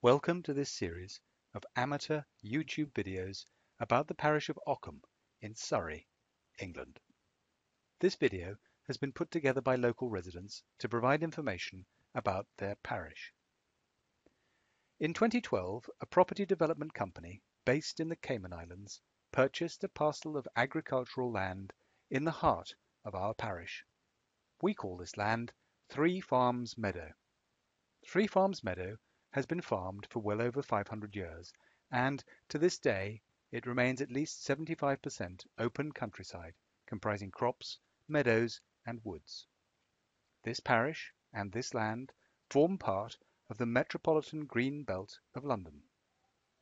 Welcome to this series of amateur YouTube videos about the parish of Ockham in Surrey, England. This video has been put together by local residents to provide information about their parish. In 2012, a property development company based in the Cayman Islands purchased a parcel of agricultural land in the heart of our parish. We call this land Three Farms Meadow. Three Farms Meadow has been farmed for well over 500 years, and to this day it remains at least 75% open countryside, comprising crops, meadows and woods. This parish and this land form part of the Metropolitan Green Belt of London.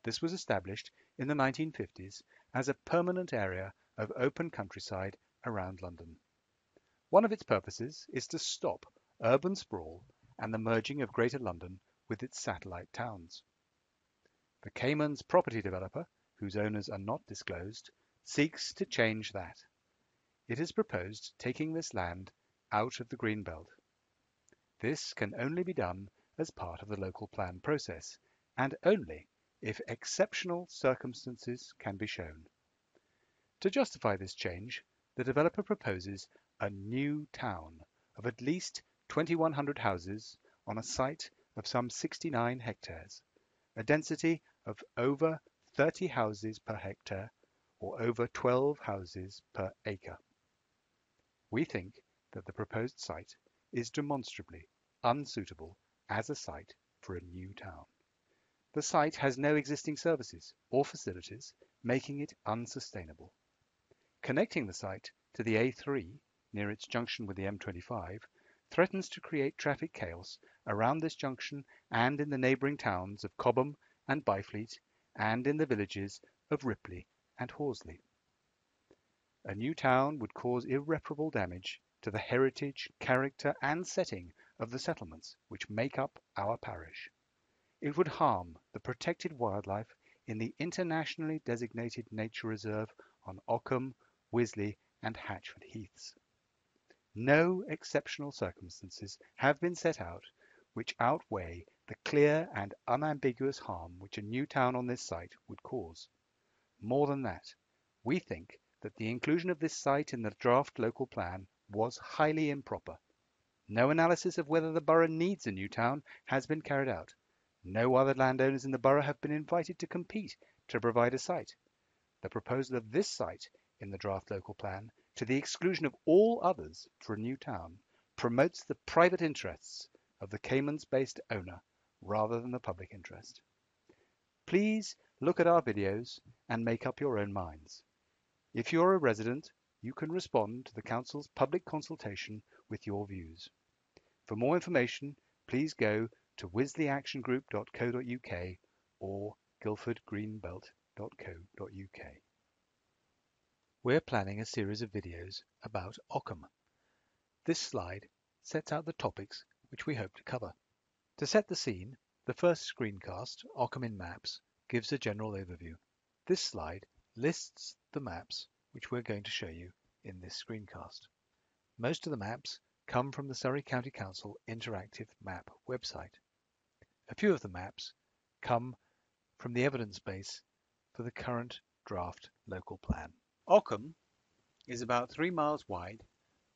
This was established in the 1950s as a permanent area of open countryside around London. One of its purposes is to stop urban sprawl and the merging of Greater London with its satellite towns. The Caymans property developer, whose owners are not disclosed, seeks to change that. It has proposed taking this land out of the Green Belt. This can only be done as part of the local plan process, and only if exceptional circumstances can be shown. To justify this change, the developer proposes a new town of at least 2,100 houses on a site of some 69 hectares, a density of over 30 houses per hectare or over 12 houses per acre. We think that the proposed site is demonstrably unsuitable as a site for a new town. The site has no existing services or facilities, making it unsustainable. Connecting the site to the A3 near its junction with the M25 threatens to create traffic chaos around this junction and in the neighbouring towns of Cobham and Byfleet and in the villages of Ripley and Horsley. A new town would cause irreparable damage to the heritage, character and setting of the settlements which make up our parish. It would harm the protected wildlife in the internationally designated nature reserve on Ockham, Wisley and Hatchford Heaths. No exceptional circumstances have been set out which outweigh the clear and unambiguous harm which a new town on this site would cause. More than that, we think that the inclusion of this site in the draft local plan was highly improper. No analysis of whether the borough needs a new town has been carried out. No other landowners in the borough have been invited to compete to provide a site. The proposal of this site in the draft local plan, to the exclusion of all others for a new town, promotes the private interests of the Caymans-based owner rather than the public interest. Please look at our videos and make up your own minds. If you're a resident, you can respond to the Council's public consultation with your views. For more information, please go to wisleyactiongroup.co.uk or guildfordgreenbelt.co.uk. We're planning a series of videos about Ockham. This slide sets out the topics which we hope to cover. To set the scene, the first screencast, Ockham in Maps, gives a general overview. This slide lists the maps which we're going to show you in this screencast. Most of the maps come from the Surrey County Council Interactive Map website. A few of the maps come from the evidence base for the current draft local plan. Ockham is about 3 miles wide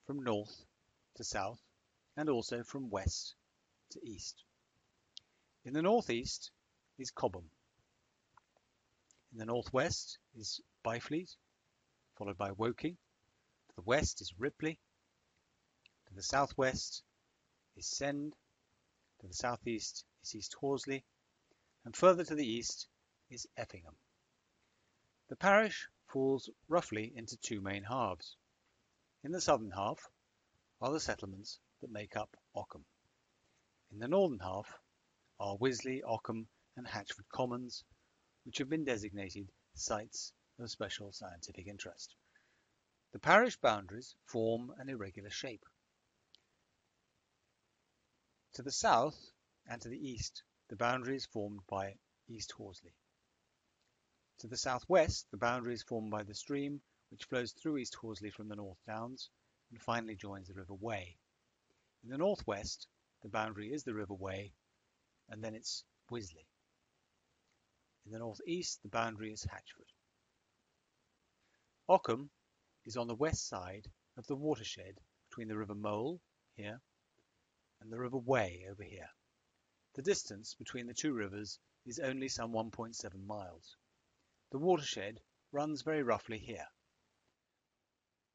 from north to south and also from west to east. In the northeast is Cobham. In the northwest is Byfleet, followed by Woking. To the west is Ripley. To the southwest is Send. To the southeast is East Horsley. And further to the east is Effingham. The parish falls roughly into two main halves. In the southern half are the settlements that make up Ockham. In the northern half are Wisley, Ockham and Hatchford Commons, which have been designated sites of special scientific interest. The parish boundaries form an irregular shape. To the south and to the east, the boundary is formed by East Horsley. To the southwest, the boundary is formed by the stream which flows through East Horsley from the North Downs and finally joins the River Wey. In the northwest, the boundary is the River Wey and then it's Wisley. In the north-east, the boundary is Hatchford. Ockham is on the west side of the watershed between the River Mole, here, and the River Wey, over here. The distance between the two rivers is only some 1.7 miles. The watershed runs very roughly here.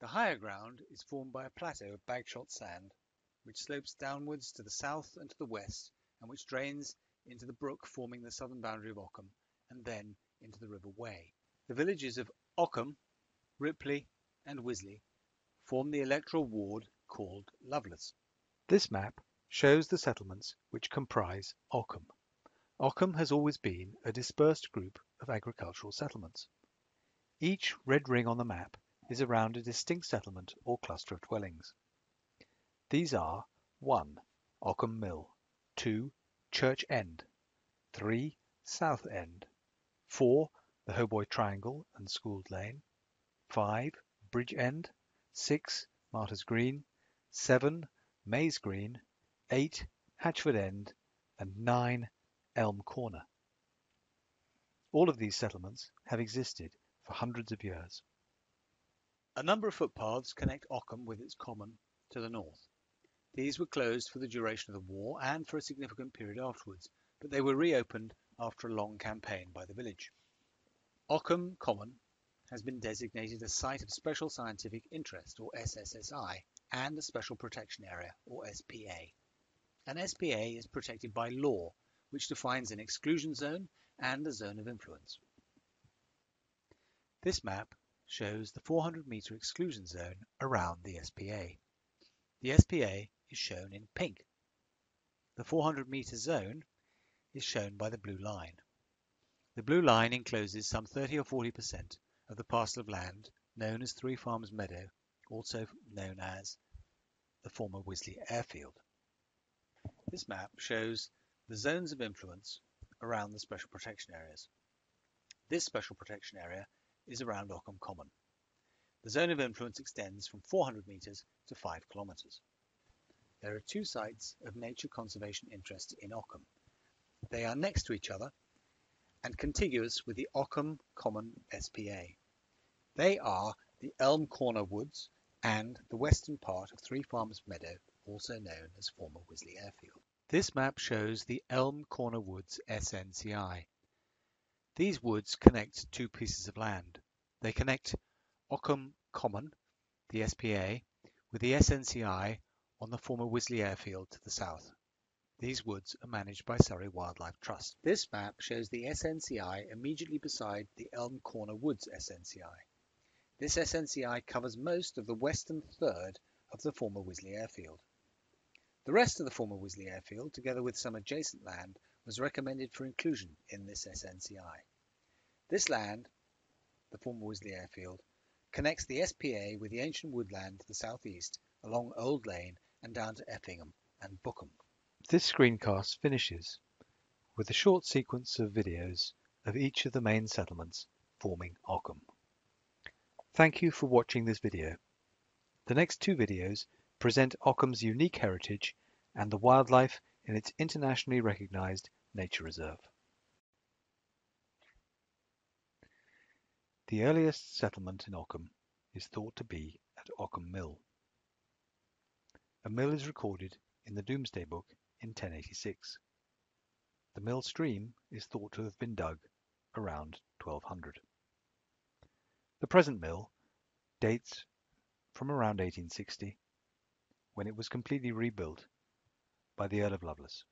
The higher ground is formed by a plateau of bagshot sand, which slopes downwards to the south and to the west, and which drains into the brook forming the southern boundary of Ockham, and then into the River Wey. The villages of Ockham, Ripley, and Wisley form the electoral ward called Lovelace. This map shows the settlements which comprise Ockham. Ockham has always been a dispersed group of agricultural settlements. Each red ring on the map is around a distinct settlement or cluster of dwellings. These are 1. Ockham Mill, 2. Church End, 3. South End, 4. The Hautboy Triangle and Schooled Lane, 5. Bridge End, 6. Martyrs Green, 7. Maze Green, 8. Hatchford End, and 9. Elm Corner. All of these settlements have existed for hundreds of years. A number of footpaths connect Ockham with its common to the north. These were closed for the duration of the war and for a significant period afterwards, but they were reopened after a long campaign by the village. Ockham Common has been designated a Site of Special Scientific Interest, or SSSI, and a Special Protection Area, or SPA. An SPA is protected by law, which defines an exclusion zone and a zone of influence. This map shows the 400-metre exclusion zone around the SPA. The SPA is shown in pink. The 400-metre zone is shown by the blue line. The blue line encloses some 30 or 40% of the parcel of land known as Three Farms Meadow, also known as the former Wisley Airfield. This map shows the zones of influence around the special protection areas. This special protection area is around Ockham Common. The zone of influence extends from 400 metres to 5 kilometres. There are two sites of nature conservation interest in Ockham. They are next to each other and contiguous with the Ockham Common SPA. They are the Elm Corner Woods and the western part of Three Farms Meadow, also known as former Wisley Airfield. This map shows the Elm Corner Woods SNCI. These woods connect two pieces of land. They connect Ockham Common, the SPA, with the SNCI on the former Wisley Airfield to the south. These woods are managed by Surrey Wildlife Trust. This map shows the SNCI immediately beside the Elm Corner Woods SNCI. This SNCI covers most of the western third of the former Wisley Airfield. The rest of the former Wisley Airfield, together with some adjacent land, was recommended for inclusion in this SNCI. This land, the former Wisley Airfield, connects the SPA with the ancient woodland to the southeast along Old Lane and down to Effingham and Bookham. This screencast finishes with a short sequence of videos of each of the main settlements forming Ockham. Thank you for watching this video. The next two videos present Ockham's unique heritage and the wildlife in its internationally recognised nature reserve. The earliest settlement in Ockham is thought to be at Ockham Mill. A mill is recorded in the Domesday Book in 1086. The mill stream is thought to have been dug around 1200. The present mill dates from around 1860, when it was completely rebuilt by the Earl of Lovelace.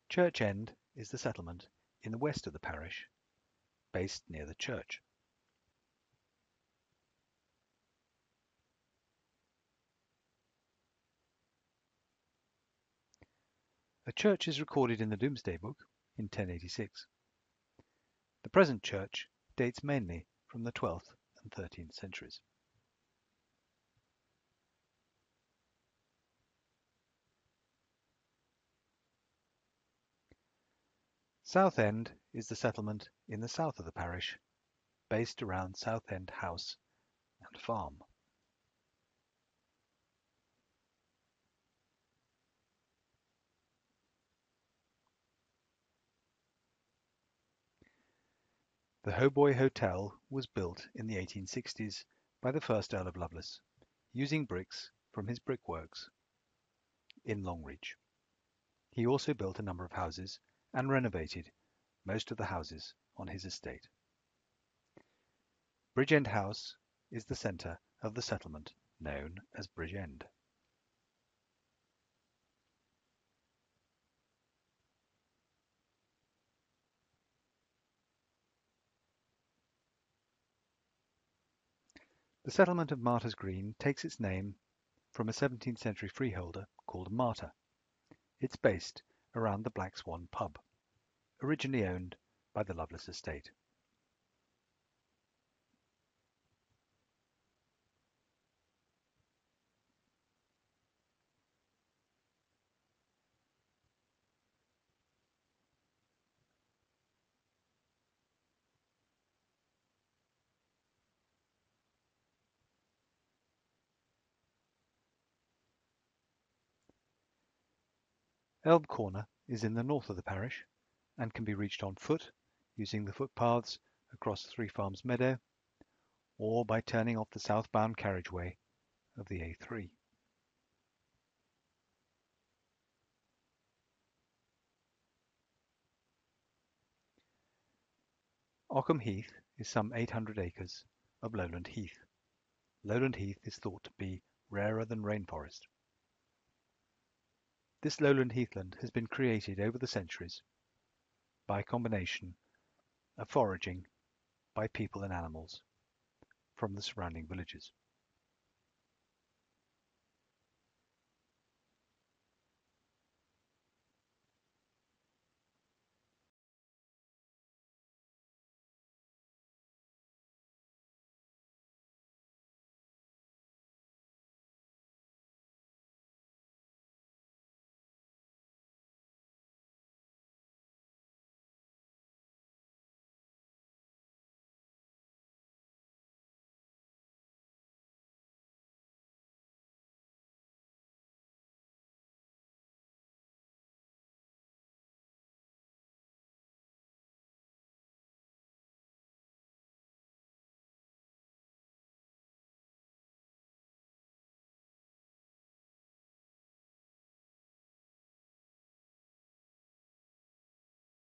Church End is the settlement in the west of the parish, based near the church. A church is recorded in the Domesday Book in 1086. The present church dates mainly from the 12th and 13th centuries. Southend is the settlement in the south of the parish, based around Southend House and Farm. The Hautboy Hotel was built in the 1860s by the first Earl of Lovelace, using bricks from his brickworks in Longreach. He also built a number of houses and renovated most of the houses on his estate. Bridgend House is the centre of the settlement, known as Bridgend. The settlement of Martyr's Green takes its name from a 17th century freeholder called Martyr. It's based around the Black Swan pub, originally owned by the Lovelace estate. Elm Corner is in the north of the parish and can be reached on foot using the footpaths across Three Farms Meadow or by turning off the southbound carriageway of the A3. Ockham Heath is some 800 acres of lowland heath. Lowland heath is thought to be rarer than rainforest. This lowland heathland has been created over the centuries by a combination of foraging by people and animals from the surrounding villages.